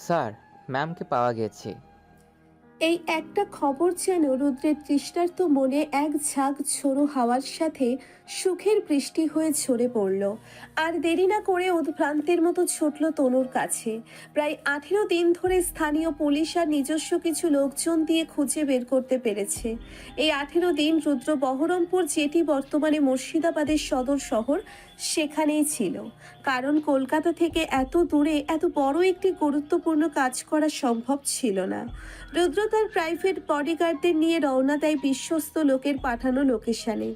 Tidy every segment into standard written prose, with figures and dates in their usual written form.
Sir, ম্যামকে পাওয়া গেছে। এই একটা খবর যেন রুদ্রের তৃষ্ণার্ত মনে এক ঝাঁক ঝোড়ো হাওয়ার সাথে সুখের বৃষ্টি হয়ে ঝরে পড়ল। আর দেরি না করে উদ্ভ্রান্তের মতো ছুটল তনুর কাছে। প্রায় 18 দিন ধরে স্থানীয় পুলিশ আর নিজস্ব কিছু লোকজন দিয়ে খুঁজে বের করতে পেরেছে। এই 18 দিন রুদ্র বহরমপুর, যেটি বর্তমানে মুর্শিদাবাদের সদর শহর, সেখানেই ছিল। কারণ কলকাতা থেকে এত দূরে এত বড় একটি গুরুত্বপূর্ণ কাজ করা সম্ভব ছিল না। রুদ্র তার প্রাইভেট বডিগার্ডদের নিয়ে রওনা দেয় বিশ্বস্ত লোকের পাঠানো লোকেশনে।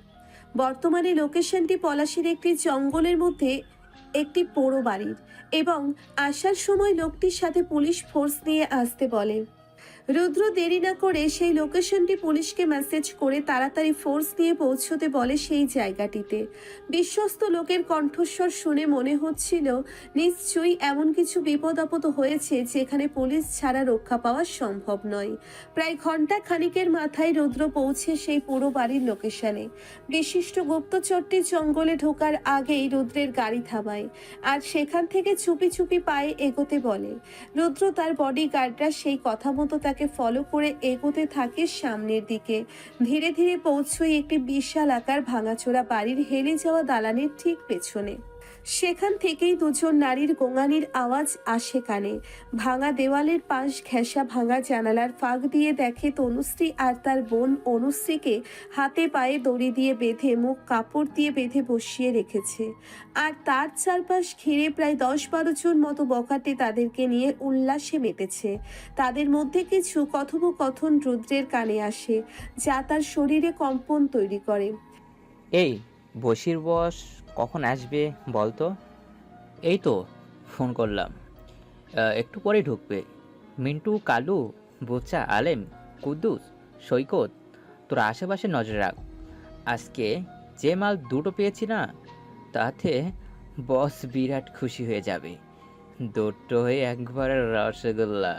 বর্তমানে লোকেশনটি পলাশীর একটি জঙ্গলের মধ্যে একটি পোড়ো বাড়ির, এবং আসার সময় লোকটির সাথে পুলিশ ফোর্স নিয়ে আসতে বলে। রুদ্র দেরি না করে সেই লোকেশনটি পুলিশকে মেসেজ করে তাড়াতাড়ি ফোর্স নিয়ে পৌঁছতে বলে সেই জায়গাটিতে। বিশ্বস্ত লোকের কণ্ঠস্বর শুনে মনে হচ্ছিল নিশ্চয়ই এমন কিছু বিপদ আপদ হয়েছে যেখানে পুলিশ ছাড়া রক্ষা পাওয়া সম্ভব নয়। প্রায় ঘন্টা খানিকের মাথায় রুদ্র পৌঁছে সেই পুরো বাড়ির লোকেশনে। বিশিষ্ট গুপ্তচরটি জঙ্গলে ঢোকার আগেই রুদ্রের গাড়ি থামায় আর সেখান থেকে চুপি চুপি পায়ে এগোতে বলে। রুদ্র তার বডিগার্ডরা সেই কথা মতো তাকে ফলো করে এগোতে থাকে সামনের দিকে। ধীরে ধীরে পৌঁছয় একটি বিশাল আকার ভাঙাচোরা বাড়ির হেলে যাওয়া দালানের ঠিক পেছনে। সেখান থেকেই দুজন নারীর গোঙানির আওয়াজ আসে কানে। ভাঙা দেওয়ালের পাশ ঘেঁষা ভাঙা জানালার ফাঁক দিয়ে দেখে তনুশ্রী আর তার বোন অনুশ্রীকে হাতে পায়ে দড়ি দিয়ে বেঁধে, মুখ কাপড় দিয়ে বেঁধে বসিয়ে রেখেছে। আর তার চারপাশ ঘিরে প্রায় 10-12 জন মতো বখাটে তাদেরকে নিয়ে উল্লাসে মেতেছে। তাদের মধ্যে কিছু কথোপকথন রুদ্রের কানে আসে, যা তার শরীরে কম্পন তৈরি করে। এই, বসির বস কখন আসবে বল তো? এই তো ফোন করলাম, একটু পরে ঢুকবে। মিন্টু, কালু, বোচা, আলেম, কুদ্দুস, সৈকত, তোরা আশেপাশে নজর রাখ। আজকে যে মাল দুটো পেয়েছি না, তাতে বস বিরাট খুশি হয়ে যাবে। দুটো হয়ে একবারে রসগোল্লা।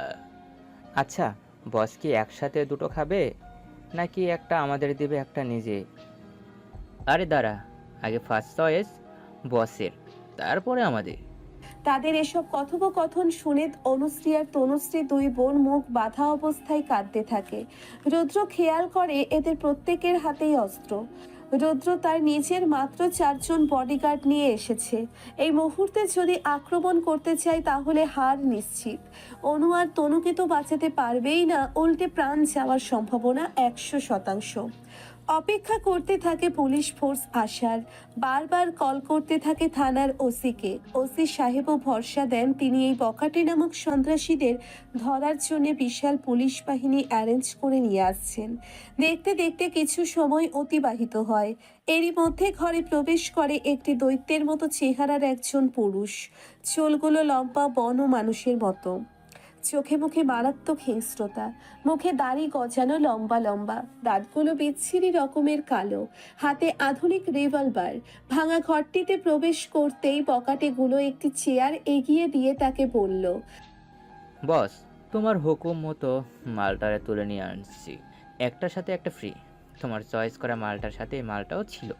আচ্ছা, বস কি একসাথে দুটো খাবে, নাকি একটা আমাদের দেবে একটা নিজে? আরে দাঁড়া, আগে ফার্স্ট চয়েস বসের, তারপরে আমাদের। তাদের এসব কথোপকথন শুনে অনুশ্রী আর তনুশ্রী দুই বোন মুখ বাঁধা অবস্থায় কাঁদতে থাকে। রুদ্র খেয়াল করে এদের প্রত্যেকের হাতেই অস্ত্র। রুদ্র তার নিজের মাত্র 4 জন বডিগার্ড নিয়ে এসেছে। এই মুহূর্তে যদি আক্রমণ করতে চায় তাহলে হার নিশ্চিত। অনু আর তনুকে তো বাঁচাতে পারবেই না, উল্টে প্রাণ যাওয়ার সম্ভাবনা 100%। অপেক্ষা করতে থাকে পুলিশ ফোর্স আসার। বারবার কল করতে থাকে থানার ওসিকে। ওসি সাহেবও ভরসা দেন তিনি এই বখাটে নামক সন্ত্রাসীদের ধরার জন্য বিশাল পুলিশ বাহিনী অ্যারেঞ্জ করে নিয়ে আসছেন। দেখতে দেখতে কিছু সময় অতিবাহিত হয়। এরই মধ্যে ঘরে প্রবেশ করে একটি দৈত্যের মতো চেহারার একজন পুরুষ। চুলগুলো লম্বা বন মানুষের মতো, চোখে মুখে মারাত্মক হিংস্রতা, মুখে দাড়ি গজানো লম্বা লম্বা, দাঁতগুলো বিচ্ছিরি রকমের কালো, হাতে আধুনিক রিভলভার। ভাঙা ঘরটিতে প্রবেশ করতেই বকাটেগুলো একটি চেয়ার এগিয়ে দিয়ে তাকে বলল, বস, তোমার হুকুম মতো মালটারে তুলে নিয়ে আনছি, একটার সাথে একটা ফ্রি। তোমার চয়েস করা মালটার সাথে এই মালটাও ছিল,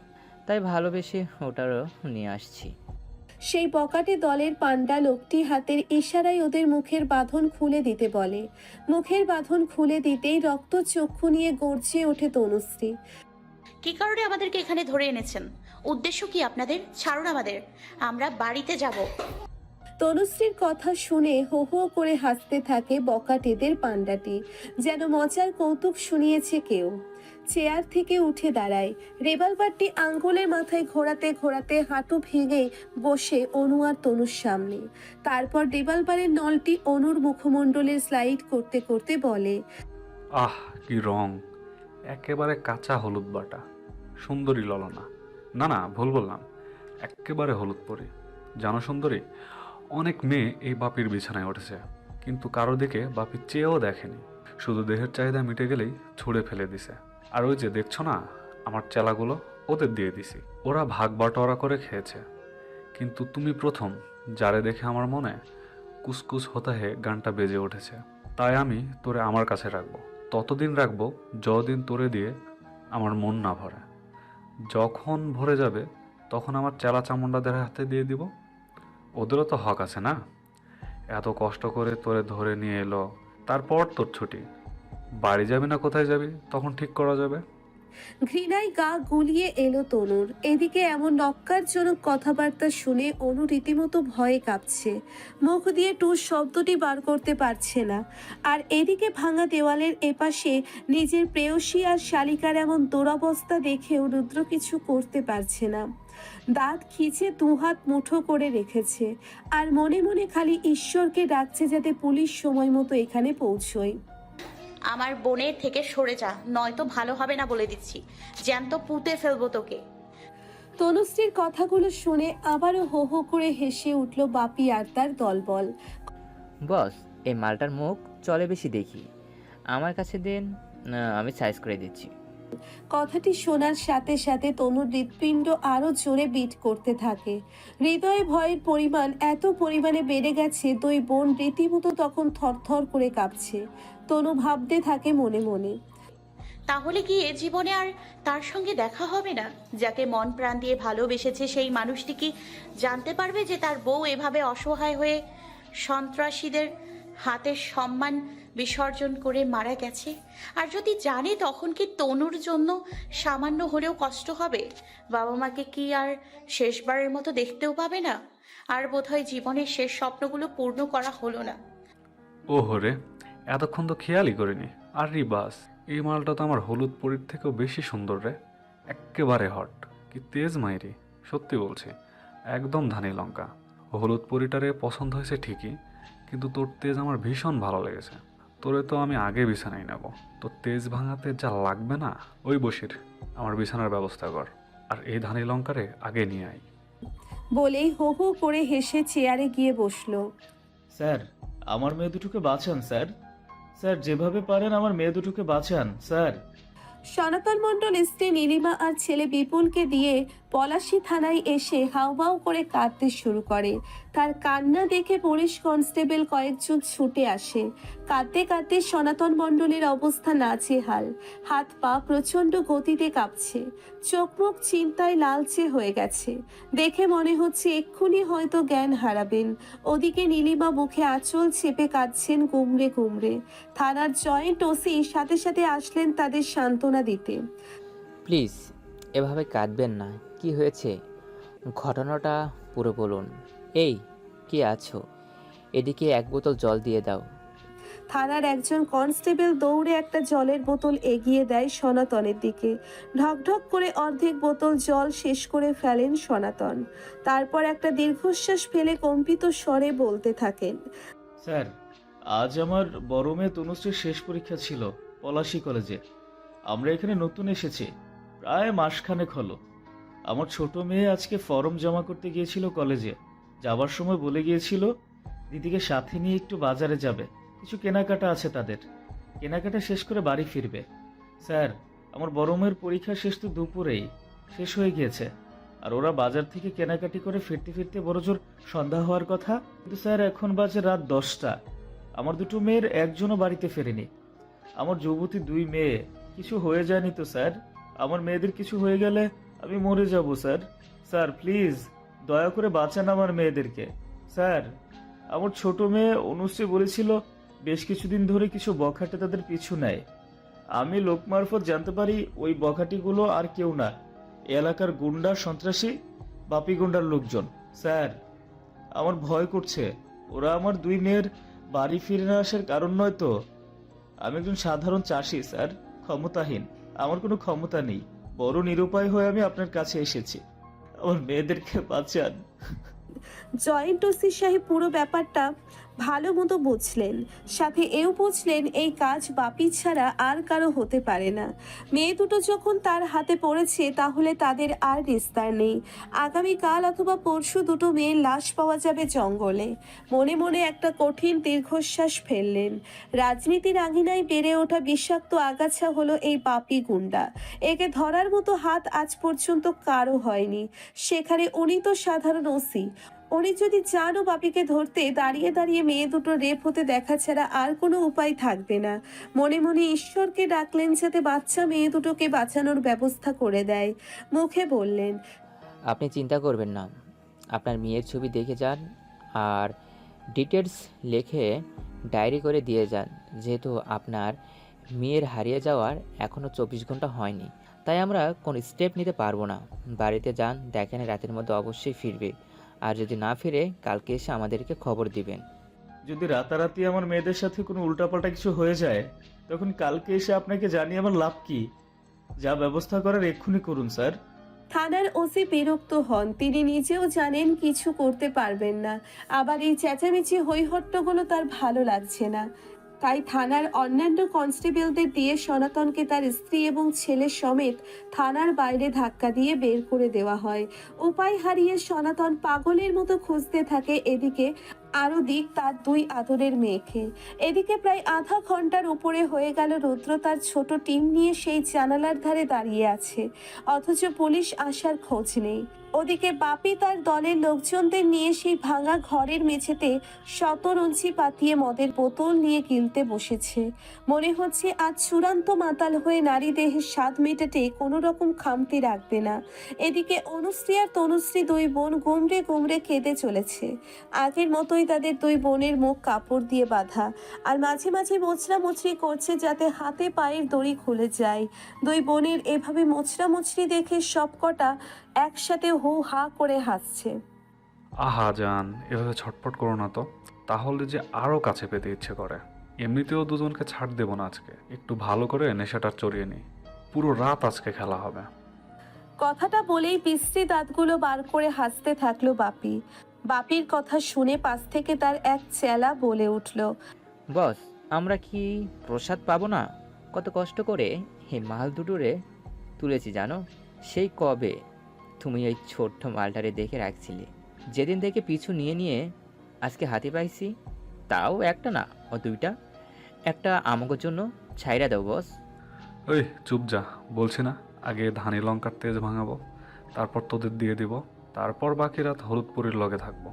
তাই ভালোবেসে ওটারও নিয়ে আসছি। সেই বকাটে দলের পান্ডা লোকটি হাতের ইশারায় ওদের মুখের বাঁধন খুলে দিতে বলে। মুখের বাঁধন খুলে দিতেই রক্ত চক্ষু নিয়ে গর্জে ওঠে তনুশ্রী। কি কারণে আমাদেরকে এখানে ধরে এনেছেন? উদ্দেশ্য কি আপনাদের? ছাড়ুন আমাদের, আমরা বাড়িতে যাব। তনুশ্রীর কথা শুনে হো হো করে হাসতে থাকে বকাটেদের পান্ডাটি, যেন মজার কৌতুক শুনিয়েছে কেউ। চেয়ার থেকে উঠে দাঁড়ায়, রিভলভারটি আঙ্গুলের মাথায় ঘোরাতে ঘোরাতে হাঁটু ভেঙে বসে অনু আর তনুর সামনে। তারপর রিভলভারের নলটি অনুর মুখমণ্ডলে স্লাইড করতে করতে বলে, আহ, কি রং! একেবারে কাঁচা হলুদ বাটা, সুন্দরী ললনা। না না, ভুল বললাম, একেবারে হলুদ পরি। জানো সুন্দরী, অনেক মেয়ে এই বাপির বিছানায় উঠেছে, কিন্তু কারো দিকে বাপি চেয়েও দেখেনি, শুধু দেহের চাহিদা মিটে গেলেই ছুঁড়ে ফেলে দিছে। আর ওই যে দেখছো না আমার চেলাগুলো, ওদের দিয়ে দিছি, ওরা ভাগ বাটোয়ারা করে খেয়েছে। কিন্তু তুমি প্রথম, যারে দেখে আমার মনে কুসকুস হতা হে গানটা বেজে উঠেছে। তাই আমি তোরে আমার কাছে রাখবো, ততদিন রাখবো যতদিন তোরে দিয়ে আমার মন না ভরে। যখন ভরে যাবে তখন আমার চেলা চামুন্ডাদের হাতে দিয়ে দিব। ওদেরও তো হক আছে না? এত কষ্ট করে তোরে ধরে নিয়ে এলো, তারপর তোর ছুটি। বাড়ি যাবি না কোথায় যাবি তখন ঠিক করা যাবে। ঘৃণায় গা গুলিয়ে এলো তনুর। এদিকে এমন নক্কারজনক কথাবার্তা শুনে অনু রীতিমতো ভয়ে কাঁপছে, মুখ দিয়ে টুস শব্দটি বার করতে পারছে না। আর এদিকে ভাঙা দেওয়ালের এপাশে নিজের প্রেয়সী আর শালিকার এমন দুরবস্থা দেখেও রুদ্র কিছু করতে পারছে না। দাঁত খিচে দুহাত মুঠো করে রেখেছে আর মনে মনে খালি ঈশ্বরকে ডাকছে যাতে পুলিশ সময় মতো এখানে পৌঁছয়। আমার বোনের থেকে সরে যা, নয়তো ভালো হবে না বলে দিচ্ছি। জ্যান্ত পুঁতে ফেলবো তোকে। তনুশ্রীর কথাগুলো শুনে আবারও হো হো করে হেসে উঠল বাপি আর তার দলবল। বস, এই মালটার মুখ চলে বেশি দেখি, আমার কাছে দিন, আমি সাইজ করে দিচ্ছি। কথাটি শোনার সাথে সাথে তনুর হৃৎপিণ্ড আরো জোরে বিট করতে থাকে। হৃদয়ে ভয়ের পরিমাণ এত পরিমাণে বেড়ে গেছে, দুই বোন রীতিমতো তখন থরথর করে কাঁপছে। তনু ভাবতে থাকে মনে মনে, তাহলে কি এ জীবনে আর তার সঙ্গে দেখা হবে না? যাকে মন প্রাণ দিয়ে ভালোবেসেছে সেই মানুষটি কি জানতে পারবে যে তার বউ এভাবে অসহায় হয়ে সন্ত্রাসীদের হাতে সম্মান বিসর্জন করে মারা গেছে? আর যদি জানে, তখন কি তনুর জন্য সামান্য হলেও কষ্ট হবে? বাবা মাকে কি আর শেষবারের মতো দেখতেও পাবে না? আর বোধহয় জীবনের শেষ স্বপ্নগুলো পূর্ণ করা হলো না। ও হরে, এতক্ষণ তো খেয়ালই করিনি। আর বাস, এই মালটা তো আমার হলুদ পরীর থেকেও বেশি সুন্দর রে। এক্কেবারে হট, কি তেজ মাইরি, সত্যি বলছি, একদম ধানি লঙ্কা। হলুদ পরীটারে পছন্দ হয়েছে ঠিকই, কিন্তু তোর তেজ আমার ভীষণ ভালো লেগেছে। তোরে তো আমি আগে বিছানায় নেব, তোর তেজ ভাঙাতে যা লাগবে না। ওই বসির, আমার বিছানার ব্যবস্থা কর, আর এই ধানি লঙ্কারে আগে নিয়ে আয়। বলেই হো হো করে হেসে চেয়ারে গিয়ে বসলো। স্যার, আমার মেয়ে দুটোকে বাঁচান স্যার। স্যার, যেভাবে পারেন আমার মেয়ে দুটোকে বাঁচান স্যার। সনাতন মণ্ডল স্ত্রী নীলিমা আর ছেলে বিপুলকে দিয়ে পলাশী থানায় এসে হাউমাউ করে কাঁদতে শুরু করে। তার কান্না দেখে পুলিশ কনস্টেবল কয়েকজন ছুটে আসে। কাঁদতে কাঁদতে সনাতন মণ্ডলের অবস্থা নাজেহাল, হাত পা প্রচণ্ড গতিতে কাঁপছে, চোখ মুখ চিন্তায় লালচে হয়ে গেছে। দেখে মনে হচ্ছে এক্ষুনি হয়তো জ্ঞান হারাবেন। ওদিকে নীলিমা মুখে আঁচল চেপে কাঁদছেন গুমড়ে গুমড়ে। থানার জয়েন্ট ওসি সাথে সাথে আসলেন তাদের সান্ত্বনা দিতে। প্লিজ এভাবে কাঁদবেন না, কি হয়েছে ঘটনাটা পুরো বলুন। এই, কে আছো? এদিকে এক বোতল জল দিয়ে দাও। থানার একজন কনস্টেবল দৌড়ে একটা জলের বোতল এগিয়ে দেয় সনাতনের দিকে। ঢকঢক করে অর্ধেক বোতল জল শেষ করে ফেলেন সনাতন। তারপর একটা দীর্ঘশ্বাস ফেলে কম্পিত স্বরে বলতে থাকেন, স্যার, আজ আমার বড় মেয়ে তনুশ্রীর শেষ পরীক্ষা ছিল পলাশী কলেজে। আমরা এখানে নতুন এসেছি, প্রায় মাসখানেক হলো। আমার ছোট মেয়ে আজকে ফর্ম জমা করতে গিয়েছিল কলেজে। যাবার সময় বলে গিয়েছিল দিদিকে সাথে নিয়ে একটু বাজারে যাবে, কিছু কেনাকাটা আছে তাদের। কেনাকাটা শেষ করে বাড়ি ফিরবে। স্যার, আমার বড় মেয়ের পরীক্ষা শেষ তো দুপুরেই শেষ হয়ে গিয়েছে। আর ওরা বাজার থেকে কেনাকাটি করে ফিরতে ফিরতে বড়জোর সন্ধ্যা হওয়ার কথা। কিন্তু স্যার, এখন বাজে রাত 10টা। আমার দুটো মেয়ের একজনও বাড়িতে ফেরেনি। আমার যুবতী দুই মেয়ে, কিছু হয়ে যায়নি তো স্যার? আমার মেয়েদের কিছু হয়ে গেলে আমি মরে যাব স্যার। স্যার প্লিজ, দয়া করে বাঁচান আমার মেয়েদেরকে। স্যার, আমার ছোট মেয়ে অনুশ্রী বলেছিল বেশ কিছুদিন ধরে কিছু বখাটে তাদের পিছু নেয়। আমি লোক মারফত জানতে পারি ওই বখাটিগুলো আর কেউ না, এ এলাকার গুন্ডা সন্ত্রাসী বাপি গুন্ডার লোকজন। স্যার, আমার ভয় করছে ওরা আমার দুই মেয়ের বাড়ি ফিরে না আসার কারণ নয় তো? আমি একজন সাধারণ চাষি স্যার, ক্ষমতাহীন। আমার কোনো ক্ষমতা নেই, বড় নিরুপায় হয়ে আমি আপনার কাছে এসেছি। আমার মেয়েদেরকে বাঁচান। জয়েন্ট ওসি সাহেব পুরো ব্যাপারটা ভালো মতো বুঝলেন, সাথে এও বুঝলেন এই কাজ বাপি ছাড়া আর কারো হতে পারে না। মেয়ে দুটো যখন তার হাতে পড়েছে তাহলে তাদের আর নিস্তার নেই। আগামীকাল অথবা পরশু দুটো মেয়ের লাশ পাওয়া যাবে জঙ্গলে। মনে মনে একটা কঠিন দীর্ঘশ্বাস ফেললেন। রাজনীতির আঙিনায় বেড়ে ওঠা বিষাক্ত আগাছা হলো এই বাপি গুন্ডা। একে ধরার মতো হাত আজ পর্যন্ত কারো হয়নি। সেখানে উনি তো সাধারণ ওসি। উনি যদি চানও বাপিকে ধরতে, দাঁড়িয়ে দাঁড়িয়ে মেয়ে দুটো রেপ হতে দেখা ছাড়া আর কোনো উপায় থাকবে না। মনে মনে ঈশ্বরকে ডাকলেন যাতে বাচ্চা মেয়ে দুটোকে বাঁচানোর ব্যবস্থা করে দেয়। মুখে বললেন, আপনি চিন্তা করবেন না, আপনার মেয়ের ছবি দেখে যান, আর ডিটেলস লিখে ডায়েরি করে দিয়ে যান। যেহেতু আপনার মেয়ের হারিয়ে যাওয়ার এখনও 24 ঘন্টা হয়নি, তাই আমরা কোনো স্টেপ নিতে পারবো না। বাড়িতে যান, দেখেন রাতের মধ্যে অবশ্যই ফিরবে। আর যদি না ফিরে কালকে এসে আমাদেরকে খবর দিবেন। যদি রাতারাতি আমার মেয়েদের সাথে কোনো উল্টাপাল্টা কিছু হয়ে যায়, তখন কালকে এসে আপনাকে জানিয়ে আমার লাভ কি? যা ব্যবস্থা করার এক্ষুনি করুন স্যার। থানার ওসি বিরক্ত হন। তিনি নিজেও জানেন কিছু করতে পারবেন না। আবার এই চেঁচামেচি হইহট্টগুলো তার ভালো লাগছে না। তাই থানার অন্যান্য কনস্টেবলদের দিয়ে সনাতনকে তার স্ত্রী এবং ছেলে সমেত থানার বাইরে ধাক্কা দিয়ে বের করে দেওয়া হয়। উপায় হারিয়ে সনাতন পাগলের মতো খুঁজতে থাকে এদিকে আরও দিক তার দুই আদরের মেয়েকে। এদিকে প্রায় আধা ঘন্টার উপরে হয়ে গেল রুদ্র তার ছোট টিম নিয়ে সেই জানালার ধারে দাঁড়িয়ে আছে, অথচ পুলিশ আসার খোঁজ নেই। ওদিকে বাপি তার দলের লোকজনদের নিয়ে সেই ভাঙা ঘরের মেঝেতে শতরঞ্চি পাতিয়ে মদের বোতল নিয়ে গিলতে বসেছে। মনে হচ্ছে আজ চূড়ান্ত মাতাল হয়ে নারী দেহের স্বাদ মেটাতে কোনো রকম খামতি রাখবে না। এদিকে অনুশ্রী আর তনুশ্রী দুই বোন গুমড়ে গুমড়ে কেঁদে চলেছে। আগের মতোই তাদের দুই বোনের মুখ কাপড় দিয়ে বাঁধা, আর মাঝে মাঝে মোচড়ামুচড়ি করছে যাতে হাতে পায়ের দড়ি খুলে যায়। দুই বোনের এভাবে মোচড়ামুচড়ি দেখে সবকটা একসাথে হু হা করে হাসছে। আহা জান, এভাবে ছটফট করো না তো, তাহলে যে আরও কাছে পেতে ইচ্ছে করে। এমনিতেও দুজনকে ছাড় দেবো না আজকে, একটু ভালো করে নেশাটা চড়িয়ে নিই। পুরো রাত আজকে খেলা হবে। কথাটা বলেই বিশ্রী দাঁতগুলো বার করে হাসতে থাকলো বাপি। বাপির কথা শুনে পাশ থেকে তার এক চেলা বলে উঠল, বস, আমরা কি প্রসাদ পাবো না? কত কষ্ট করে এই মাল দুটোরে তুলেছি জানো? সেই কবে তুমি এই ছোট্ট মালটারে দেখে রাখছিলে, যেদিন থেকে পিছু নিয়ে নিয়ে আজকে হাতে পাইছি। তাও একটা না, ও দুইটা। একটা আমাদের জন্য ছাইরা দাও বস। ওই চুপ যা, বলছি না আগে ধানি লঙ্কার তেজ ভাঙাবো, তারপর তোদের দিয়ে দিব, তারপর বাকি রাত হলুদপুরির লগে থাকবো।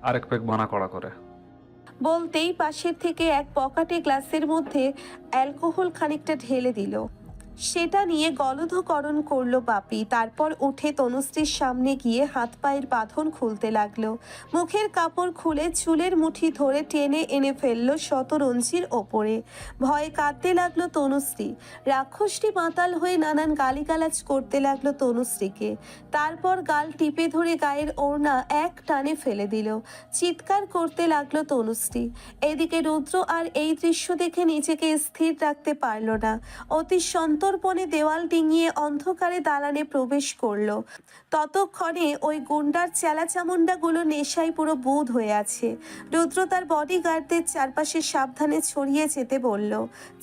আরেক প্যাক বানা করা করে। বলতেই পাশের থেকে এক পকেটে গ্লাসের মধ্যে অ্যালকোহল খানিকটা ঢেলে দিল। সেটা নিয়ে গলধকরণ করলো বাপি। তারপর উঠে তনুশ্রীর সামনে গিয়ে হাত পায়ের বাঁধন খুলতে লাগলো। মুখের কাপড় খুলে চুলের মুঠি ধরে টেনে এনে ফেললো শতরঞ্জির ওপরে। ভয়ে কাঁদতে লাগলো তনুশ্রী। রাক্ষসটি মাতাল হয়ে নানান গালিগালাজ করতে লাগলো তনুশ্রীকে। তারপর গাল টিপে ধরে গায়ের ওড়না এক টানে ফেলে দিল। চিৎকার করতে লাগলো তনুশ্রী। এদিকে রুদ্র আর এই দৃশ্য দেখে নিজেকে স্থির রাখতে পারল না। অতি সন্তর্পণে দেওয়াল ডিঙিয়ে অন্ধকারে দালানে প্রবেশ করলো। ততক্ষণে ওই গুন্ডার চেলাচামুন্ডাগুলো নেশায় পুরো বুঁদ হয়ে আছে। রুদ্র তার বডিগার্ডদের চারপাশে সাবধানে ছড়িয়ে যেতে বলল।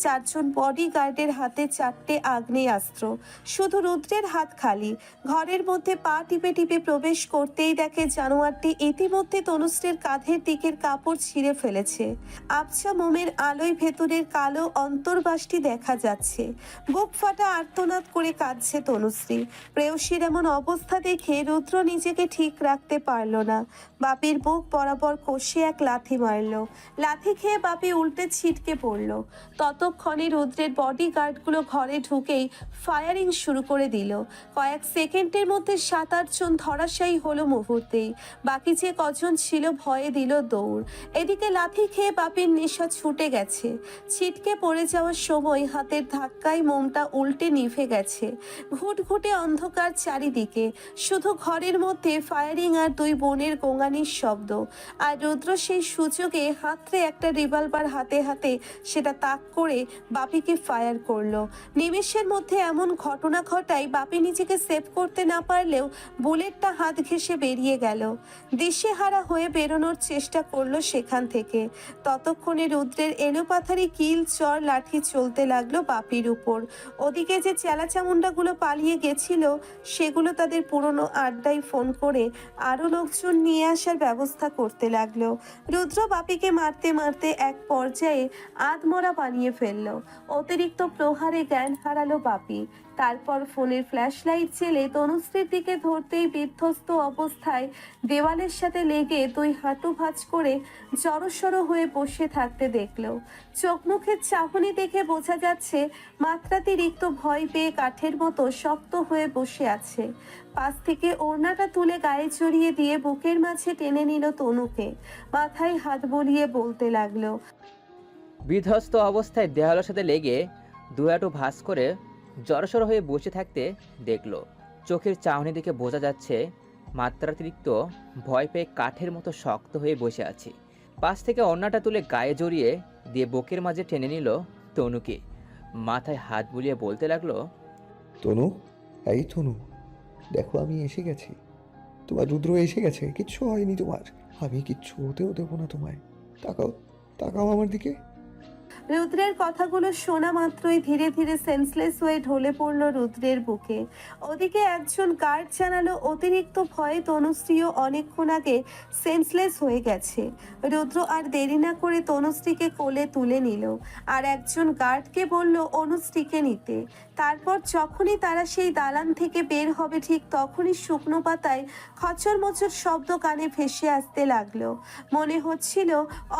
চারজন বডিগার্ডের হাতে 4টে আগ্নেয়াস্ত্র, শুধু রুদ্রের হাত খালি। ঘরের মধ্যে পা টিপে টিপে প্রবেশ করতেই দেখে জানোয়ারটি ইতিমধ্যে তনুশ্রীর কাঁধের দিকের কাপড় ছিঁড়ে ফেলেছে। আবছা মোমের আলোয় ভেতরের কালো অন্তর্বাসটি দেখা যাচ্ছে। বুক ফাটা আর্তনাদ করে কাঁদছে তনুশ্রী। প্রেয়সীর এমন অবস্থা দেখে রুদ্র নিজেকে ঠিক রাখতে পারল না। বাপির বুক বরাবর কষে এক লাথি মারল। লাথি খেয়ে বাপি উল্টে ছিটকে পড়ল। ততক্ষণে রুদ্রের বডিগার্ডগুলো ঘরে ঢুকেই ফায়ারিং শুরু করে দিল। কয়েক সেকেন্ডের মধ্যে 7-8 জন ধরাশায়ী হলো মুহূর্তেই। বাকি যে কজন ছিল ভয়ে দিল দৌড়। এদিকে লাথি খেয়ে বাপির নেশা ছুটে গেছে। ছিটকে পড়ে যাওয়ার সময় হাতের ধাক্কায় মোমটা উল্টে নিভে গেছে। ঘুটঘুটে অন্ধকার চারিদিকে, শুধু ঘরের মধ্যে ফায়ারিং আর দুই বোনের গোঙানির শব্দ। আর রুদ্র সেই সুযোগে হাতরে একটা রিভলভার হাতে হাতে সেটা তাক করে বাপিকে ফায়ার করলো। নিমেষের মধ্যে এমন ঘটনা ঘটায় বাপি নিজেকে সেভ করতে না পারলেও বুলেটটা হাত ঘেঁষে বেরিয়ে গেল। দিশেহারা হয়ে বেরোনোর চেষ্টা করলো সেখান থেকে। ততক্ষণে রুদ্রের এলোপাথারি কিল চর লাঠি চলতে লাগলো বাপির উপর। ওদিকে যে চেলাচামুন্ডাগুলো পালিয়ে গেছিল সেগুলো তাদের পুরনো আড্ডায় ফোন করে আরও লোকজন নিয়ে আসার ব্যবস্থা করতে লাগলো। রুদ্র বাপিকে মারতে মারতে এক পর্যায়ে আধমরা বানিয়ে ফেললো। অতিরিক্ত প্রহারে জ্ঞান হারালো বাপি। তারপর ফোনের ফ্ল্যাশ লাইট জেলে তনুশ্রীর দিকে ধরতেই বিধ্বস্ত অবস্থায় দেওয়ালের সাথে লেগে দুই হাঁটু ভাঁজ করে জড়সড় হয়ে বসে থাকতে দেখলো। চোখ মুখের চাহনি দেখে বোঝা যাচ্ছে মাত্রাতি অতিরিক্ত ভয় পেয়ে কাঠের মতো শক্ত হয়ে বসে আছে। পাশ থেকে ওড়নাটা তুলে গায়ে চড়িয়ে দিয়ে বুকের মাঝে টেনে নিল তনুকে। মাথায় হাত বলিয়ে বলতে লাগলো, বিধ্বস্ত অবস্থায় দেওয়ালের সাথে লেগে দুয়াটু ভাঁজ করে জড়সড় হয়ে বসে থাকতে দেখলো। চোখের চাহনি দেখে বোঝা যাচ্ছে মাত্রাতিরিক্ত ভয় পেয়ে কাঠের মতো শক্ত হয়ে বসে আছে। পাশ থেকে অন্যটা তুলে গায়ে জড়িয়ে দিয়ে বুকের মাঝে টেনে নিল তনুকে। মাথায় হাত বুলিয়ে বলতে লাগলো, তনু, এই তনু, দেখো আমি এসে গেছি। তোমার রুদ্র এসে গেছে, কিচ্ছু হয়নি তোমার। আমি কিচ্ছু হতেও দেবো না তোমায়। তাকাও, তাকাও আমার দিকে। রুদ্রের কথাগুলো শোনা মাত্রই ধীরে ধীরে সেন্সলেস হয়ে ঢলে পড়ল রুদ্রের বুকে। ওদিকে একজন গার্ড জানালো অতিরিক্ত ভয়ে তনুশ্রীও অনেকক্ষণ আগে সেন্সলেস হয়ে গেছে। রুদ্র আর দেরি না করে তনুশ্রীকে কোলে তুলে নিল আর একজন গার্ডকে বলল অনুশ্রীকে নিতে। তারপর যখনই তারা সেই দালান থেকে বের হবে ঠিক তখনই শুকনো পাতায় খচর মচর শব্দ কানে ভেসে আসতে লাগলো। মনে হচ্ছিল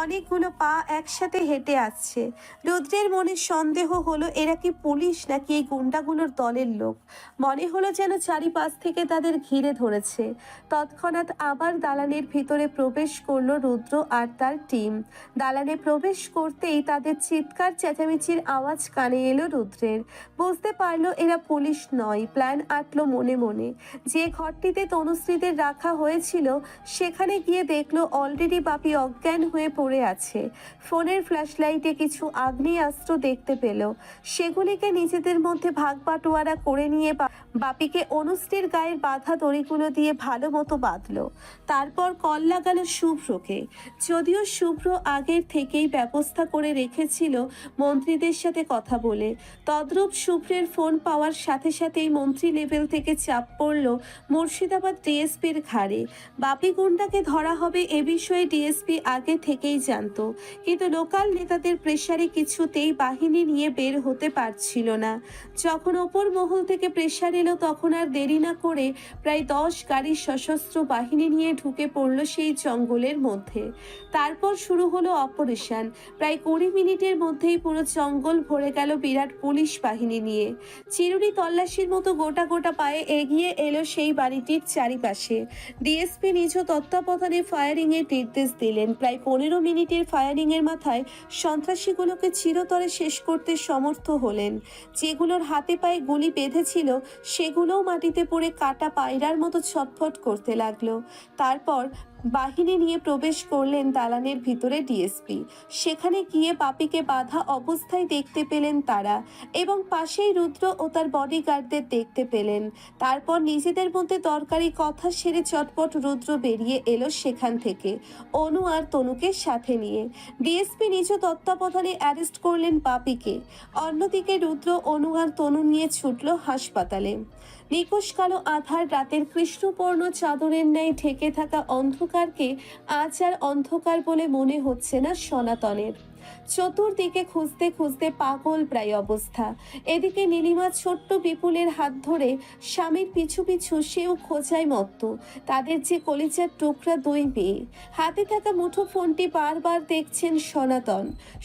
অনেকগুলো পা একসাথে হেঁটে আসছে। রুদ্রের মনে সন্দেহ হলো এরা কি পুলিশ নাকি এই গুন্ডাগুলোর দলের লোক। মনে হলো যেন চারিপাশ থেকে তাদের ঘিরে ধরেছে। তৎক্ষণাৎ আবার দালানের ভিতরে প্রবেশ করলো রুদ্র আর তার টিম। দালানে প্রবেশ করতেই তাদের চিৎকার চেঁচামেচির আওয়াজ কানে এলো রুদ্রের। বুঝতে পারলো এরা পুলিশ নয়। প্ল্যান আঁটলো মনে মনে। যে ঘরটিতে তনুশ্রীদের রাখা হয়েছিল সেখানে গিয়ে দেখলো অলরেডি বাপি অজ্ঞান হয়ে পড়ে আছে। ফোনের ফ্ল্যাশলাইটে কিছু আগ্নেয়াস্ত্র দেখতে পেল। সেগুলিকে নিজেদের মধ্যে ভাগ বাটোয়ারা করে নিয়ে বাপিকে অনুশ্রীর গায়ের বাঁধা দড়িগুলো দিয়ে ভালো মতো বাঁধলো। তারপর কল লাগালো শুভ্রকে। যদিও শুভ্র আগের থেকেই ব্যবস্থা করে রেখেছিল মন্ত্রীদের সাথে কথা বলে। তদ্রূপ শুভ্রের ফোন পাওয়ার সাথে সাথেই মন্ত্রী লেভেল থেকে চাপ পড়ল মুর্শিদাবাদ ডিএসপির ঘাড়ে। বাপি গুন্ডাকে ধরা হবে এ বিষয়ে ডিএসপি আগে থেকেই জানতো, কিন্তু লোকাল নেতাদের প্রেসারে কিছুতেই বাহিনী নিয়ে বের হতে পারছিল না। যখন ওপর মহল থেকে প্রেসার এলো তখন আর দেরি না করে প্রায় 10 গাড়ির সশস্ত্র বাহিনী নিয়ে ঢুকে পড়ল সেই জঙ্গলের মধ্যে। তারপর শুরু হলো অপারেশন। প্রায় 20 মিনিটের মধ্যেই পুরো জঙ্গল ভরে গেল বিরাট পুলিশ বাহিনী নিয়ে। চিরুনি তল্লাশির মতো গোটা গোটা পায়ে এগিয়ে এলো সেই বাড়িটির চারিপাশে। ডিএসপি নিজ তত্ত্বাবধানে ফায়ারিং এর নির্দেশ দিলেন। প্রায় 15 মিনিটের ফায়ারিং এর মাথায় সন্ত্রাসীগুলোকে চিরতরে শেষ করতে সমর্থ হলেন। যেগুলোর হাতে পায়ে গুলি বেঁধেছিল সেগুলোও মাটিতে পড়ে কাটা পায়রার মতো ছটফট করতে লাগলো। তারপর বাহিনী নিয়ে প্রবেশ করলেন দালানের ভিতরে ডিএসপি। সেখানে গিয়ে বাপিকে বাঁধা অবস্থায় দেখতে পেলেন তারা এবং পাশেই রুদ্র ও তার বডিগার্ডদের দেখতে পেলেন। তারপর নিজেদের মধ্যে দরকারি কথা সেরে চটপট রুদ্র বেরিয়ে এলো সেখান থেকে অনু আর তনুকে সাথে নিয়ে। ডিএসপি নিজ তত্ত্বাবধানে অ্যারেস্ট করলেন বাপিকে। অন্যদিকে রুদ্র, অনু আর তনু নিয়ে ছুটল হাসপাতালে। নিকোষ কালো আধার রাতের কৃষ্ণপর্ণ চাদরের ন্যায় ঢেকে থাকা অন্ধকারকে আজ আর অন্ধকার বলে মনে হচ্ছে না সনাতনের। চতুর্দিকে খুঁজতে খুঁজতে পাগল প্রায় অবস্থা। এদিকে নীলিমা ছোট্ট বিপুলের হাত ধরে স্বামীর পিছু পিছু সেও খোঁজায় মত্ত। তাদের যে কলিজার টুকরা 2 মেয়ে। হাতে থাকা মুঠো ফোনটি বারবার দেখছেন সনাতন।